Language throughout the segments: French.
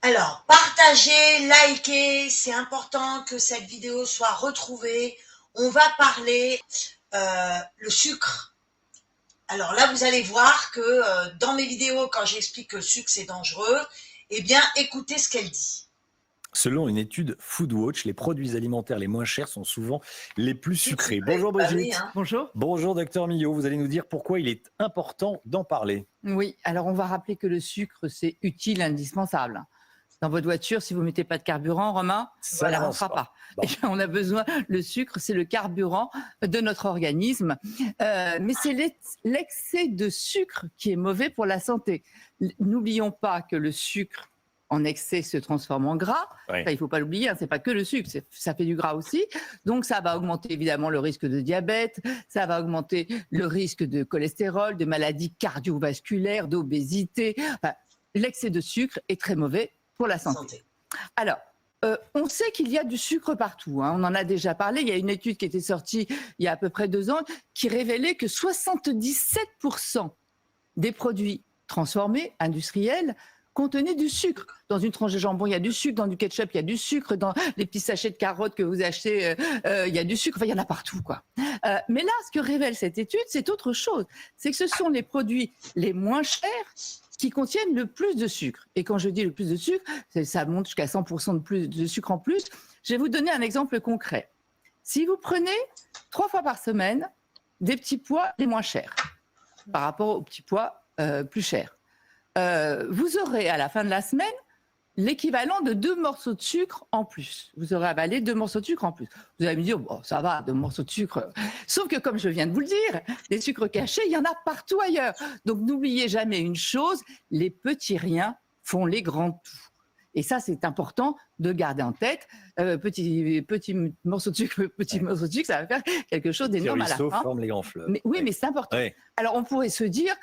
Alors, partagez, likez, c'est important que cette vidéo soit retrouvée. On va parler le sucre. Alors là, vous allez voir que dans mes vidéos, quand j'explique que le sucre c'est dangereux, eh bien, écoutez ce qu'elle dit. Selon une étude Foodwatch, les produits alimentaires les moins chers sont souvent les plus sucrés. Bonjour Brigitte. Oui, hein. Bonjour. Bonjour docteur Millot, vous allez nous dire pourquoi il est important d'en parler. Oui, alors on va rappeler que le sucre, c'est utile, indispensable. Dans votre voiture, si vous ne mettez pas de carburant, Romain, ça n'avancera pas. Bon. Et on a besoin, le sucre, c'est le carburant de notre organisme. Mais c'est l'excès de sucre qui est mauvais pour la santé. N'oublions pas que le sucre en excès se transforme en gras. Oui. Ça, il ne faut pas l'oublier, hein, c'est pas que le sucre, ça fait du gras aussi. Donc ça va augmenter évidemment le risque de diabète, ça va augmenter le risque de cholestérol, de maladies cardiovasculaires, d'obésité. Enfin, l'excès de sucre est très mauvais pour la santé. Alors, on sait qu'il y a du sucre partout, hein. On en a déjà parlé. Il y a une étude qui était sortie il y a à peu près 2 ans qui révélait que 77% des produits transformés, industriels, contenaient du sucre. Dans une tranche de jambon, il y a du sucre. Dans du ketchup, il y a du sucre. Dans les petits sachets de carottes que vous achetez, il y a du sucre. Enfin, il y en a partout, quoi. Mais là, ce que révèle cette étude, c'est autre chose. C'est que ce sont les produits les moins chers qui contiennent le plus de sucre. Et quand je dis le plus de sucre, ça monte jusqu'à 100% de sucre en plus. Je vais vous donner un exemple concret. Si vous prenez 3 fois par semaine des petits pois les moins chers par rapport aux petits pois plus chers, vous aurez à la fin de la semaine l'équivalent de 2 morceaux de sucre en plus. Vous aurez avalé 2 morceaux de sucre en plus. Vous allez me dire, bon, ça va, 2 morceaux de sucre. Sauf que, comme je viens de vous le dire, des sucres cachés, il y en a partout ailleurs. Donc, n'oubliez jamais une chose, les petits riens font les grands tout. Et ça, c'est important de garder en tête. Petit morceau de sucre, ça va faire quelque chose d'énorme à la fin. Forme les grands fleuves. Mais, oui, mais c'est important. Oui. Alors, on pourrait se dire,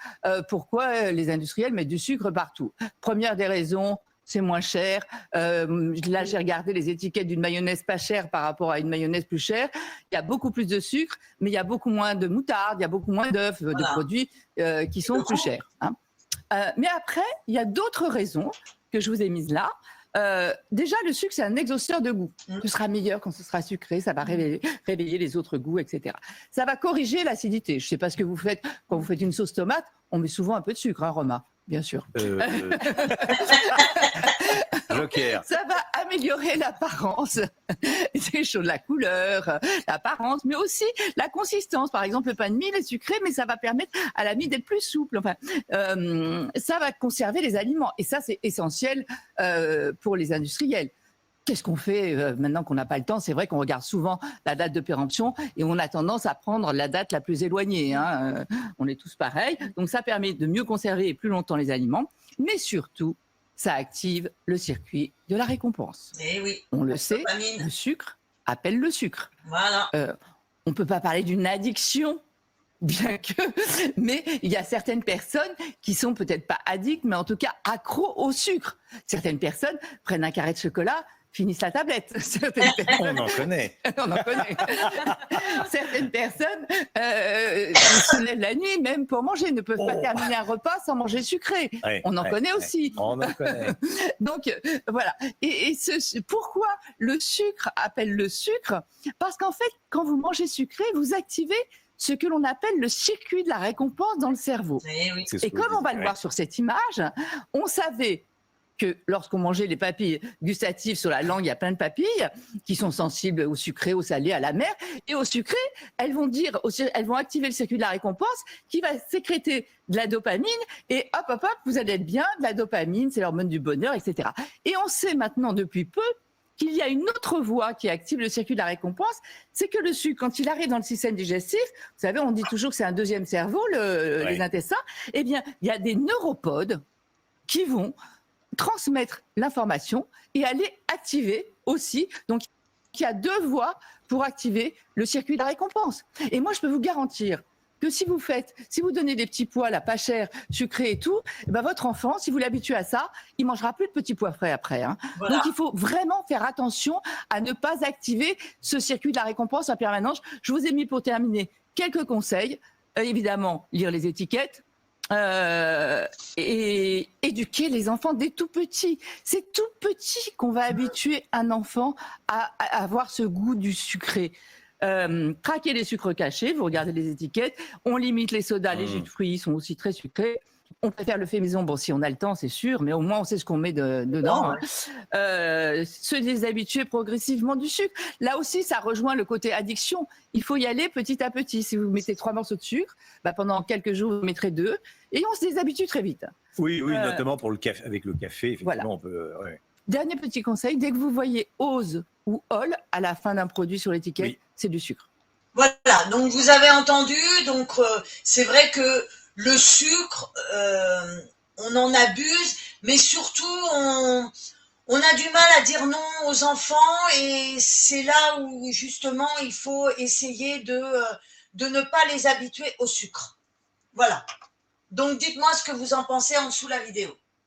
pourquoi les industriels mettent du sucre partout? Première des raisons, c'est moins cher. Là, j'ai regardé les étiquettes d'une mayonnaise pas chère par rapport à une mayonnaise plus chère. Il y a beaucoup plus de sucre, mais il y a beaucoup moins de moutarde, il y a beaucoup moins d'œufs, de produits qui sont plus chers. Hein. Mais après, il y a d'autres raisons que je vous ai mises là. Déjà, le sucre, c'est un exhausteur de goût. Ce sera meilleur quand ce sera sucré, ça va réveiller les autres goûts, etc. Ça va corriger l'acidité. Je ne sais pas ce que vous faites quand vous faites une sauce tomate. On met souvent un peu de sucre, hein, Romain, bien sûr. Joker. Ça va améliorer l'apparence, c'est chaud, la couleur, l'apparence, mais aussi la consistance. Par exemple, le pain de mie est sucré, mais ça va permettre à la mie d'être plus souple. Enfin, ça va conserver les aliments. Et ça, c'est essentiel pour les industriels. Qu'est-ce qu'on fait maintenant qu'on n'a pas le temps? C'est vrai qu'on regarde souvent la date de péremption et on a tendance à prendre la date la plus éloignée. Hein. On est tous pareils. Donc, ça permet de mieux conserver et plus longtemps les aliments. Mais surtout, ça active le circuit de la récompense. Eh oui. On le sait, le sucre appelle le sucre. Voilà. On ne peut pas parler d'une addiction, bien que... Mais il y a certaines personnes qui sont peut-être pas addictes, mais en tout cas accros au sucre. Certaines personnes prennent un carré de chocolat, finissent la tablette. On en connaît. On en connaît. Certaines personnes se lèvent la nuit même pour manger, ne peuvent pas terminer un repas sans manger sucré. On en connaît aussi. On en connaît. Donc voilà. Et pourquoi le sucre appelle le sucre? Parce qu'en fait, quand vous mangez sucré, vous activez ce que l'on appelle le circuit de la récompense dans le cerveau. Oui. Et comme on va le voir sur cette image, on savait que lorsqu'on mangeait les papilles gustatives sur la langue, il y a plein de papilles qui sont sensibles au sucré, au salé, à l'amer. Et au sucré, elles vont activer le circuit de la récompense qui va sécréter de la dopamine. Et hop, hop, hop, vous allez être bien, de la dopamine, c'est l'hormone du bonheur, etc. Et on sait maintenant depuis peu qu'il y a une autre voie qui active le circuit de la récompense, c'est que le sucre, quand il arrive dans le système digestif, vous savez, on dit toujours que c'est un deuxième cerveau, les intestins, eh bien, il y a des neuropodes qui vont transmettre l'information et aller activer aussi. Donc, il y a 2 voies pour activer le circuit de la récompense. Et moi, je peux vous garantir que si vous donnez des petits pois, là, pas chers, sucrés et tout, ben votre enfant, si vous l'habituez à ça, il mangera plus de petits pois frais après. Hein. Voilà. Donc, il faut vraiment faire attention à ne pas activer ce circuit de la récompense en permanence. Je vous ai mis pour terminer quelques conseils. Évidemment, lire les étiquettes. et éduquer les enfants dès tout petit. C'est tout petit qu'on va habituer un enfant à avoir ce goût du sucré. Craquer les sucres cachés, vous regardez les étiquettes, on limite les sodas, les jus de fruits sont aussi très sucrés. On préfère le fait maison, bon, si on a le temps, c'est sûr, mais au moins on sait ce qu'on met dedans. Hein. Se déshabituer progressivement du sucre. Là aussi, ça rejoint le côté addiction. Il faut y aller petit à petit. Si vous mettez 3 morceaux de sucre, bah, pendant quelques jours, vous mettrez 2, et on se déshabitue très vite. Oui, notamment pour le café, avec le café, effectivement, voilà. On peut. Ouais. Dernier petit conseil, dès que vous voyez Ose ou Ol à la fin d'un produit sur l'étiquette, oui. C'est du sucre. Voilà, donc vous avez entendu, donc c'est vrai que le sucre, on en abuse, mais surtout on a du mal à dire non aux enfants, et c'est là où justement il faut essayer de ne pas les habituer au sucre. Voilà. Donc dites-moi ce que vous en pensez en dessous de la vidéo.